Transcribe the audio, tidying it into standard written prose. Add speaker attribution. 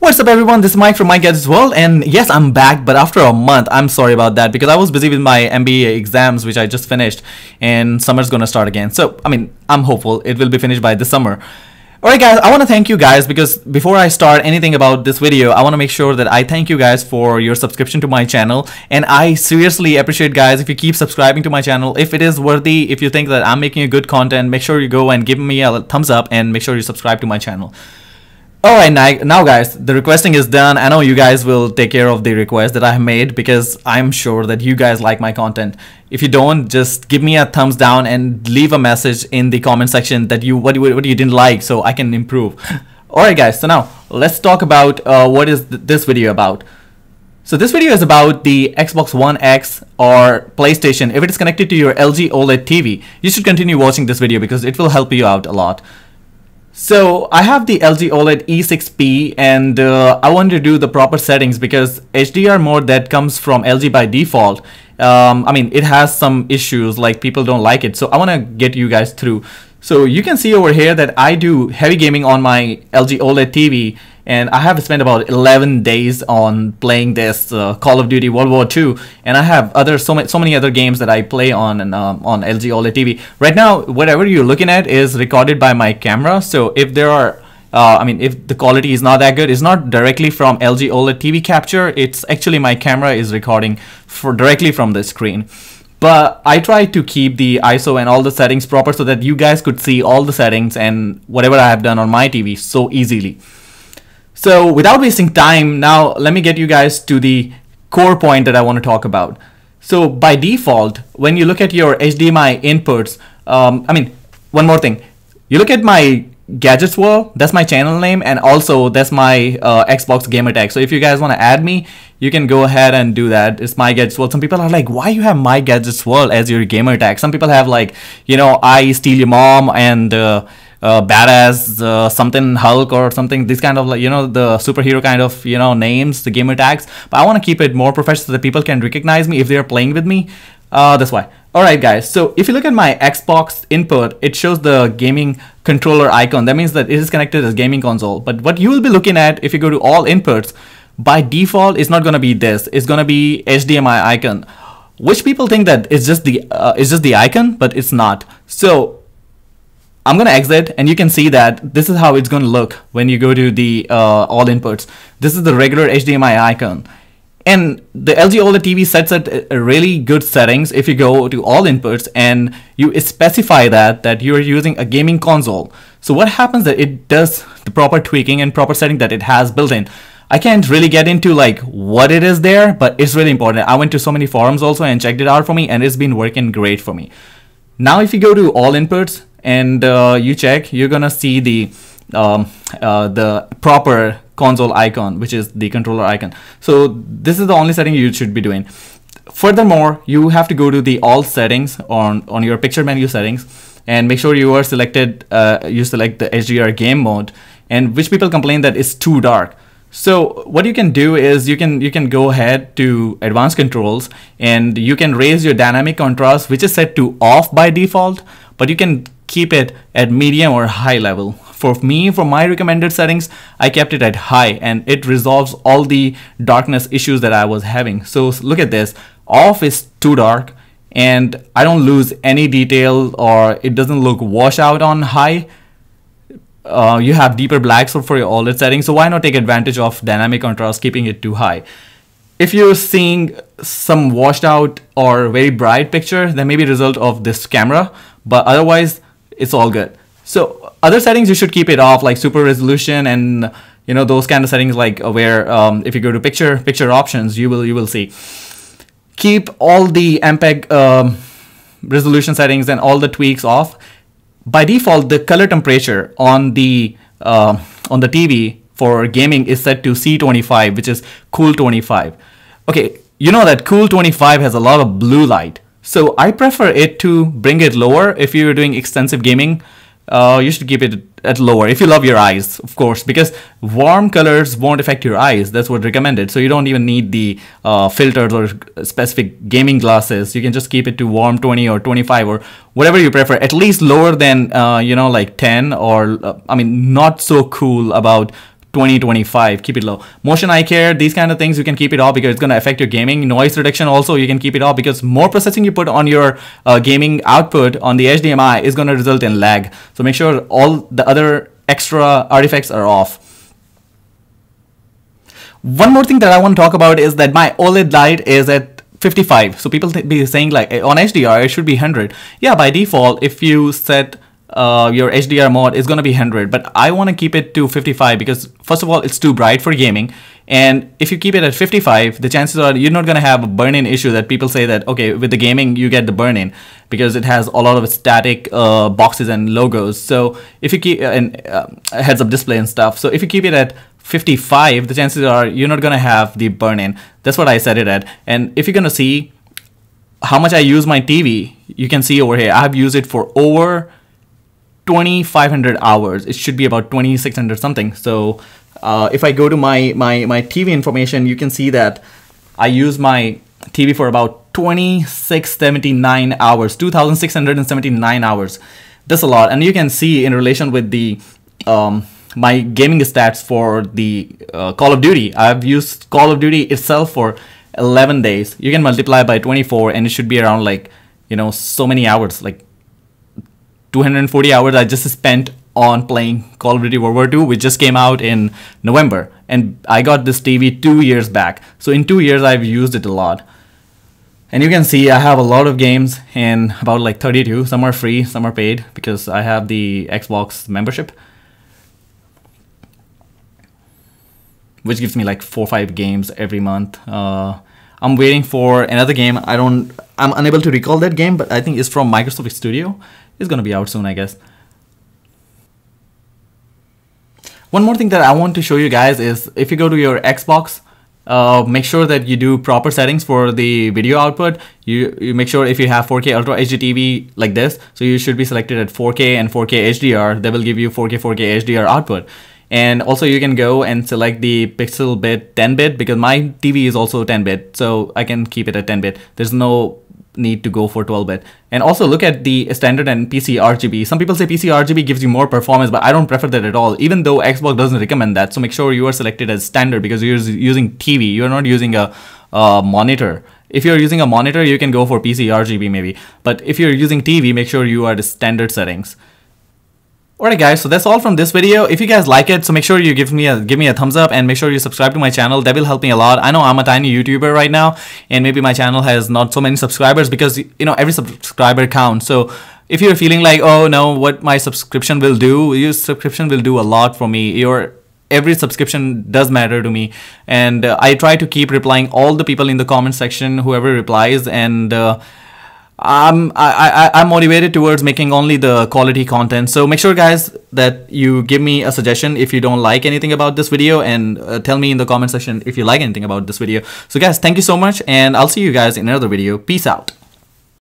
Speaker 1: What's up everyone, this is Mike from HDR World, and yes, I'm back, but after a month. I'm sorry about that because I was busy with my MBA exams which I just finished, and summer's gonna start again. So I'm hopeful it will be finished by this summer. Alright guys, I want to thank you guys because before I start anything about this video, I want to make sure that I thank you guys for your subscription to my channel, and I seriously appreciate guys if you keep subscribing to my channel. If it is worthy, if you think that I'm making a good content, make sure you go and give me a thumbs up and make sure you subscribe to my channel. Alright, now guys, the requesting is done. I know you guys will take care of the request that I have made because I'm sure that you guys like my content. If you don't, just give me a thumbs down and leave a message in the comment section that what you didn't like so I can improve. Alright guys, so now let's talk about what is this video about. So this video is about the Xbox One X or PlayStation. If it is connected to your LG OLED TV, you should continue watching this video because it will help you out a lot. So I have the LG OLED E6P, and I want to do the proper settings because HDR mode that comes from LG by default, it has some issues, like people don't like it. So I want to get you guys through. So you can see over here that I do heavy gaming on my LG OLED TV, and I have spent about 11 days on playing this Call of Duty World War II, and I have so many other games that I play on LG OLED TV. Right now, whatever you're looking at is recorded by my camera. So if there are, if the quality is not that good, it's not directly from LG OLED TV capture. It's actually my camera is recording directly from the screen. But I try to keep the ISO and all the settings proper so that you guys could see all the settings and whatever I have done on my TV so easily. So without wasting time, now let me get you guys to the core point that I want to talk about. So by default, when you look at your HDMI inputs, one more thing. You look at my Gadgets World, that's my channel name, and also that's my Xbox gamer tag. So if you guys want to add me, you can go ahead and do that. It's my Gadgets World. Some people are like, why you have my Gadgets World as your gamer tag? Some people have like, I steal your mom and badass something Hulk or something, this kind of like, the superhero kind of, names, the gamer tags. But I want to keep it more professional so that people can recognize me if they're playing with me. That's why. Alright guys, so if you look at my Xbox input, it shows the gaming controller icon. That means that it is connected as gaming console. But what you will be looking at if you go to all inputs, by default, it's not going to be this. It's going to be HDMI icon, which people think that it's just the icon, but it's not. So I'm going to exit, and you can see that this is how it's going to look when you go to the all inputs. This is the regular HDMI icon. And the LG OLED TV sets at a really good settings if you go to all inputs and you specify that you're using a gaming console. So what happens that it does the proper tweaking and proper setting that it has built in. I can't really get into like what it is there, but it's really important. I went to so many forums also and checked it out for me, and it's been working great for me. Now if you go to all inputs and you check, you're gonna see the proper console icon, which is the controller icon. So this is the only setting you should be doing. Furthermore, you have to go to the all settings on your picture menu settings and make sure you are selected. You select the HDR Game mode, and which people complain that it's too dark. So what you can do is you can go ahead to advanced controls, and you can raise your dynamic contrast, which is set to off by default, but you can keep it at medium or high level. For me, for my recommended settings, I kept it at high, and it resolves all the darkness issues that I was having. So look at this. Off is too dark, and I don't lose any detail, or it doesn't look wash out on high. You have deeper blacks for your OLED settings, so why not take advantage of dynamic contrast, keeping it too high? If you're seeing some washed out or very bright picture, that may be a result of this camera, but otherwise it's all good. So other settings you should keep it off, like super resolution and those kind of settings, like where if you go to picture options, you will see. Keep all the MPEG resolution settings and all the tweaks off. By default, the color temperature on the TV for gaming is set to C25, which is cool 25. Okay, you know that cool 25 has a lot of blue light, so I prefer it to bring it lower. If you're doing extensive gaming, you should keep it at lower if you love your eyes, of course, because warm colors won't affect your eyes. That's what's recommended. So you don't even need the filters or specific gaming glasses. You can just keep it to warm 20 or 25 or whatever you prefer, at least lower than like 10, or not so cool about 20-25. Keep it low. Motion eye care, these kind of things, you can keep it off because it's going to affect your gaming. Noise reduction also, you can keep it off because more processing you put on your gaming output on the HDMI is going to result in lag. So make sure all the other extra artifacts are off. One more thing that I want to talk about is that my OLED light is at 55. So people be saying like on HDR it should be 100. Yeah, by default, if you set your HDR mode is going to be 100, but I want to keep it to 55 because first of all it's too bright for gaming, and if you keep it at 55 the chances are you're not going to have a burn-in issue that people say that okay, with the gaming you get the burn-in because it has a lot of static boxes and logos. So if you keep heads-up display and stuff, so if you keep it at 55 the chances are you're not going to have the burn-in. That's what I set it at. And if you're going to see how much I use my TV, you can see over here I have used it for over 2,500 hours. It should be about 2,600 something. So if I go to my TV information, you can see that I use my TV for about 2,679 hours, 2,679 hours. That's a lot. And you can see in relation with the my gaming stats for the Call of Duty. I've used Call of Duty itself for 11 days. You can multiply by 24 and it should be around like, you know, so many hours, like 240 hours I just spent on playing Call of Duty World War II, which just came out in November. And I got this TV 2 years back. So in 2 years, I've used it a lot. And you can see I have a lot of games, and about like 32. Some are free, some are paid because I have the Xbox membership, which gives me like 4 or 5 games every month. I'm waiting for another game. I'm unable to recall that game, but I think it's from Microsoft Studio. It's going to be out soon, I guess. One more thing that I want to show you guys is if you go to your Xbox, make sure that you do proper settings for the video output. You make sure if you have 4K Ultra HD TV like this, so you should be selected at 4K and 4K HDR. They will give you 4K HDR output. And also you can go and select the pixel bit 10-bit because my TV is also 10-bit, so I can keep it at 10-bit. There's no need to go for 12-bit. And also look at the standard and PC RGB. Some people say PC RGB gives you more performance, but I don't prefer that at all, even though Xbox doesn't recommend that. So make sure you are selected as standard because you're using TV, you're not using a monitor. If you're using a monitor, you can go for PC RGB maybe, but if you're using TV, make sure you are the standard settings. Alright guys, so that's all from this video. If you guys like it, so make sure you give me a thumbs up and make sure you subscribe to my channel. That will help me a lot. I know I'm a tiny YouTuber right now and maybe my channel has not so many subscribers because you know every subscriber counts. So if you're feeling like, oh no, what my subscription will do, your subscription will do a lot for me. Every subscription does matter to me, and I try to keep replying all the people in the comment section, whoever replies, and I'm motivated towards making only the quality content. So make sure guys that you give me a suggestion if you don't like anything about this video, and tell me in the comment section if you like anything about this video. So guys, thank you so much, and I'll see you guys in another video. Peace out.